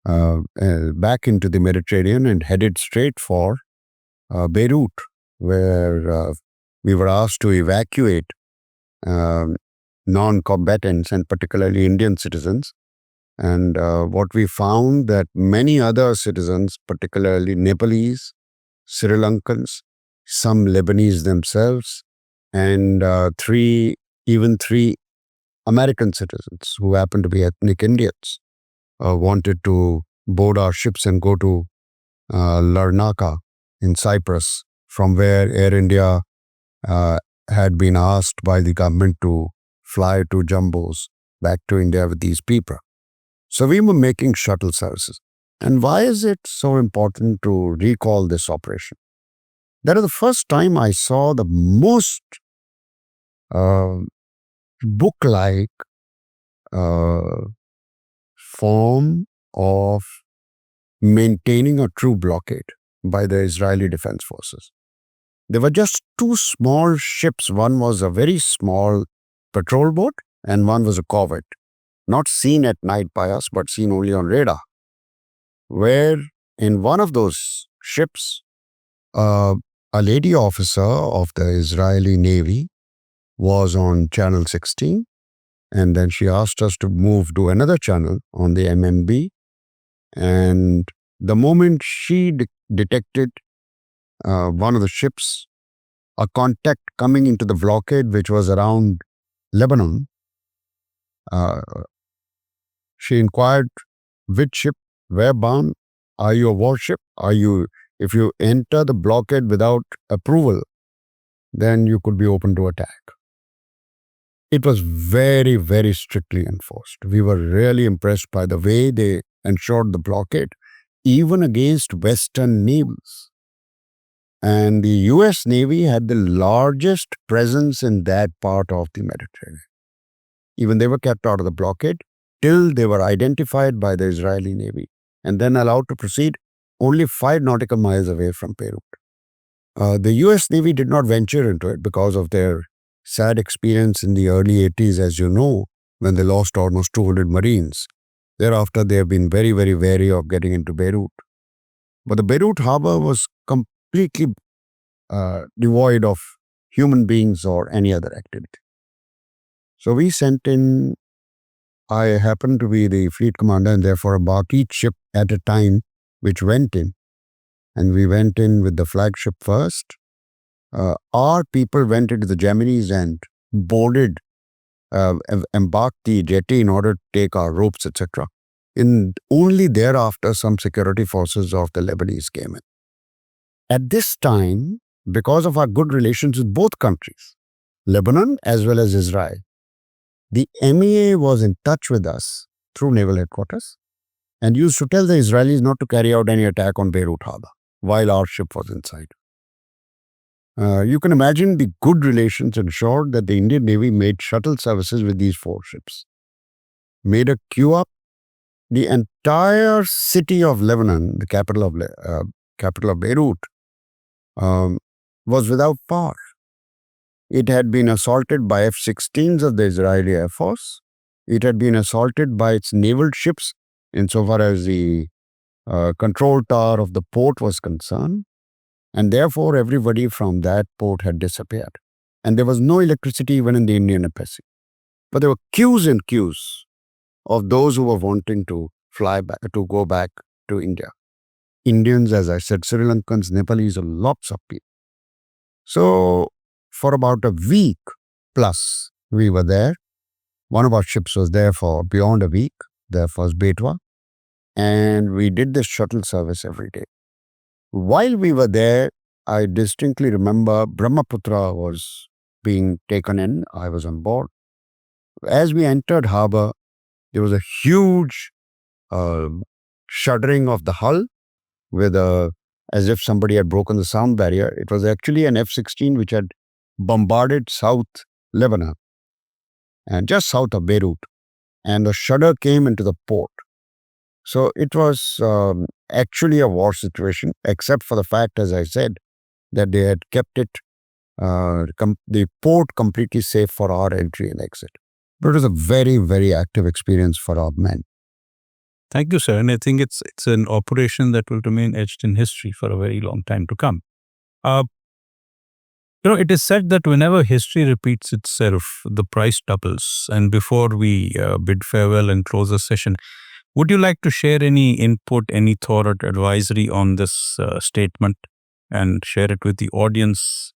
back into the Mediterranean and headed straight for Beirut, where we were asked to evacuate non-combatants and particularly Indian citizens And what we found that many other citizens, particularly Nepalese, Sri Lankans, some Lebanese themselves, and three American citizens who happen to be ethnic Indians wanted to board our ships and go to Larnaca in Cyprus, from where Air India had been asked by the government to fly to jumbos back to India with these people. So we were making shuttle services. And why is it so important to recall this operation? That is the first time I saw the most book-like form of maintaining a true blockade by the Israeli Defense Forces. There were just two small ships. One was a very small patrol boat and one was a corvette, not seen at night by us, but seen only on radar, where in one of those ships, a lady officer of the Israeli Navy was on channel 16, and then she asked us to move to another channel on the MMB. And the moment she detected one of the ships, a contact coming into the blockade, which was around Lebanon, she inquired, which ship, where bound, are you a warship? If you enter the blockade without approval, then you could be open to attack. It was very, very strictly enforced. We were really impressed by the way they ensured the blockade, even against Western navals. And the US Navy had the largest presence in that part of the Mediterranean. Even they were kept out of the blockade till they were identified by the Israeli Navy and then allowed to proceed only 5 nautical miles away from Beirut. The US Navy did not venture into it because of their sad experience in the early 80s, as you know, when they lost almost 200 Marines. Thereafter, they have been very, very wary of getting into Beirut. But the Beirut harbor was completely devoid of human beings or any other activity. So we sent in, I happened to be the fleet commander and therefore embarked each ship at a time which went in. And we went in with the flagship first. Our people went into the Gemini's and boarded, embarked the jetty in order to take our ropes, etc. And only thereafter some security forces of the Lebanese came in. At this time, because of our good relations with both countries, Lebanon as well as Israel, the MEA was in touch with us through naval headquarters and used to tell the Israelis not to carry out any attack on Beirut harbor while our ship was inside. You can imagine the good relations ensured that the Indian Navy made shuttle services with these 4 ships, made a queue up. The entire city of Lebanon, the capital of Beirut, was without power. It had been assaulted by F-16s of the Israeli Air Force. It had been assaulted by its naval ships insofar as the control tower of the port was concerned. And therefore, everybody from that port had disappeared. And there was no electricity even in the Indian Embassy. But there were queues and queues of those who were wanting to fly back, to go back to India. Indians, as I said, Sri Lankans, Nepalese, lots of people. So for about a week plus, we were there. One of our ships was there for beyond a week. There was Betwa. And we did this shuttle service every day. While we were there, I distinctly remember Brahmaputra was being taken in. I was on board. As we entered harbor, there was a huge shuddering of the hull with as if somebody had broken the sound barrier. It was actually an F-16 which had bombarded South Lebanon and just south of Beirut. And the shudder came into the port. So it was actually a war situation, except for the fact, as I said, that they had kept it, the port completely safe for our entry and exit. But it was a very, very active experience for our men. Thank you, sir. And I think it's an operation that will remain etched in history for a very long time to come. It is said that whenever history repeats itself, the price doubles. And before we bid farewell and close the session, Would you like to share any input, any thought or advisory on this statement and share it with the audience?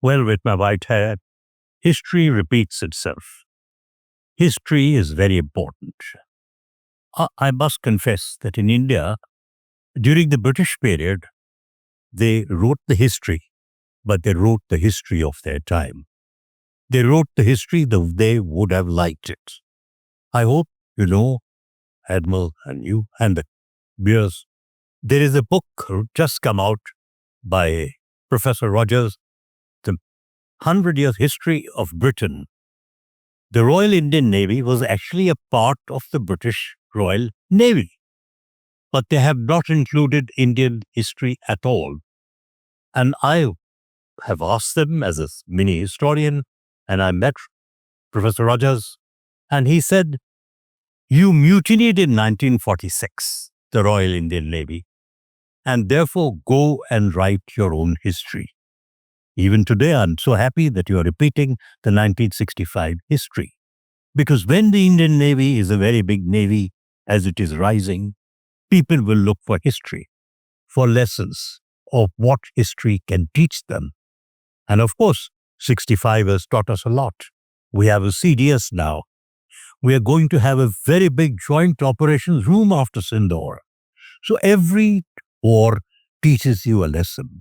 Well, with my white hair, history repeats itself. History is very important. I must confess that in India, during the British period, they wrote the history, but they wrote the history of their time. They wrote the history the they would have liked it. I hope you know, Admiral and you and the viewers, there is a book just come out by Professor Rogers, The 100 Years History of Britain. The Royal Indian Navy was actually a part of the British Royal Navy, but they have not included Indian history at all. And I have asked them as a mini historian, and I met Professor Rogers, and he said, you mutinied in 1946, the Royal Indian Navy, and therefore go and write your own history. Even today, I'm so happy that you are repeating the 1965 history. Because when the Indian Navy is a very big navy, as it is rising, people will look for history, for lessons of what history can teach them. And of course, 65 has taught us a lot. We have a CDS now. We are going to have a very big joint operations room after Sindor. So every war teaches you a lesson.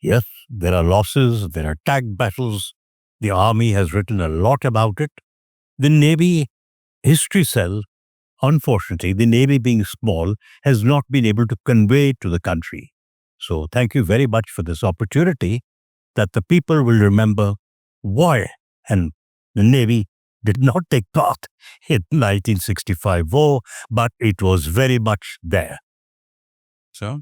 Yes, there are losses, there are tag battles. The army has written a lot about it. The Navy history cell, unfortunately, the Navy being small, has not been able to convey it to the country. So thank you very much for this opportunity that the people will remember why and the Navy did not take part in 1965 war, but it was very much there. So,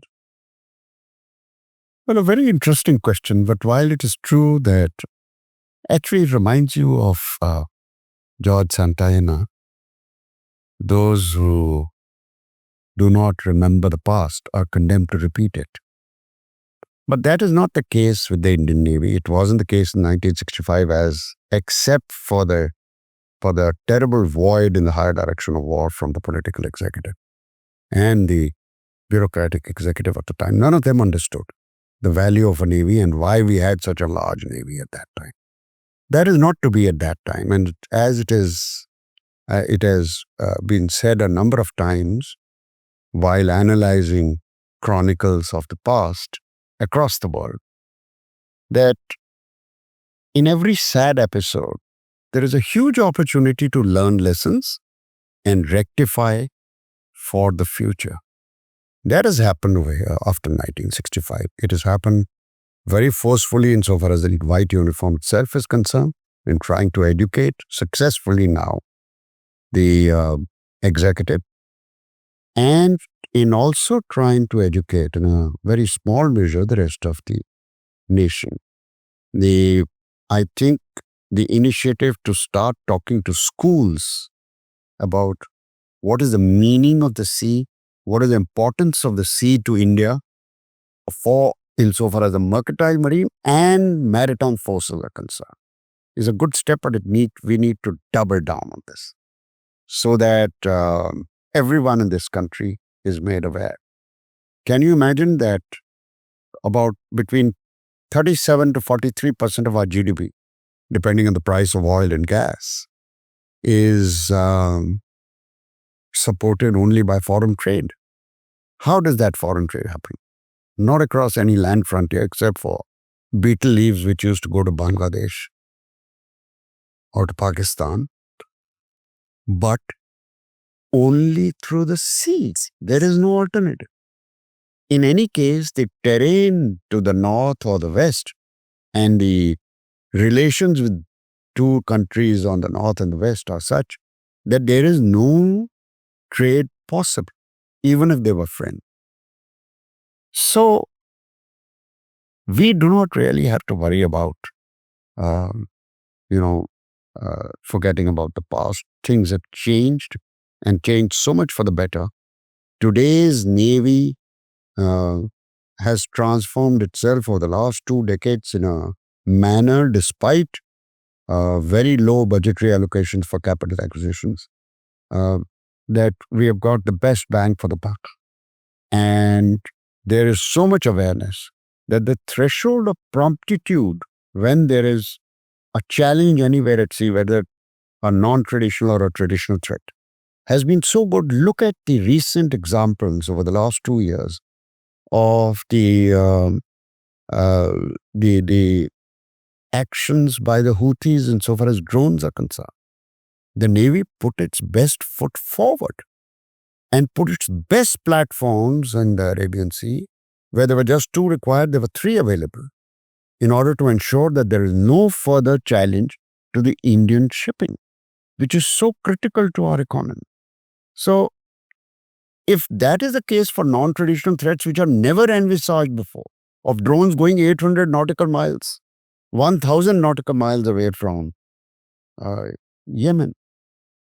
Well, a very interesting question, but while it is true that actually it reminds you of George Santayana, those who do not remember the past are condemned to repeat it. But that is not the case with the Indian Navy. It wasn't the case in 1965, as except for the terrible void in the higher direction of war from the political executive and the bureaucratic executive at the time. None of them understood the value of a navy and why we had such a large navy at that time. That is not to be at that time. And as it has been said a number of times while analyzing chronicles of the past across the world, that in every sad episode, there is a huge opportunity to learn lessons and rectify for the future. That has happened after 1965. It has happened very forcefully insofar as the white uniform itself is concerned, in trying to educate successfully now the executive, and in also trying to educate in a very small measure the rest of the nation. I think the initiative to start talking to schools about what is the meaning of the sea, what is the importance of the sea to India for insofar as the mercantile marine and maritime forces are concerned, is a good step, but we need to double down on this so that everyone in this country is made aware. Can you imagine that about between 37 to 43% of our GDP, depending on the price of oil and gas, is supported only by foreign trade? How does that foreign trade happen? Not across any land frontier except for betel leaves which used to go to Bangladesh or to Pakistan, but only through the seas. There is no alternative. In any case, the terrain to the north or the west and the relations with two countries on the north and the west are such that there is no trade possible, even if they were friends. So, we do not really have to worry about, forgetting about the past. Things have changed and changed so much for the better. Today's Navy has transformed itself over the last 2 decades in a manner despite very low budgetary allocations for capital acquisitions. that we have got the best bang for the buck. And there is so much awareness that the threshold of promptitude when there is a challenge anywhere at sea, whether a non-traditional or a traditional threat, has been so good. Look at the recent examples over the last 2 years of the actions by the Houthis insofar as drones are concerned. The Navy put its best foot forward and put its best platforms in the Arabian Sea, where there were just 2 required, there were 3 available, in order to ensure that there is no further challenge to the Indian shipping, which is so critical to our economy. So, if that is the case for non-traditional threats which are never envisaged before, of drones going 800 nautical miles, 1,000 nautical miles away from Yemen,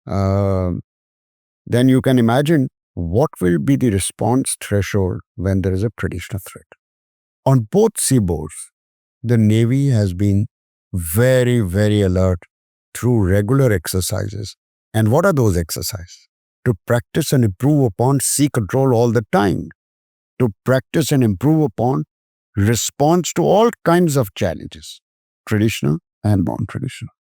then you can imagine what will be the response threshold when there is a traditional threat. On both seaboards, the Navy has been very, very alert through regular exercises. And what are those exercises? To practice and improve upon sea control all the time, to practice and improve upon response to all kinds of challenges, traditional and non-traditional.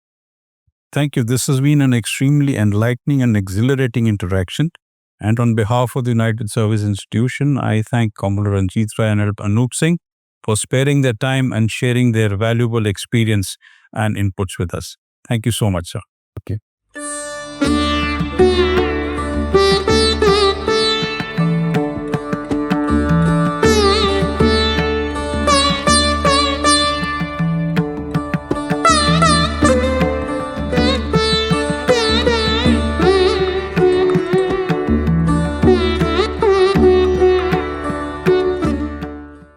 Thank you. This has been an extremely enlightening and exhilarating interaction. And on behalf of the United Service Institution, I thank Commodore Ranjit and Anup Singh for sparing their time and sharing their valuable experience and inputs with us. Thank you so much, sir. Okay.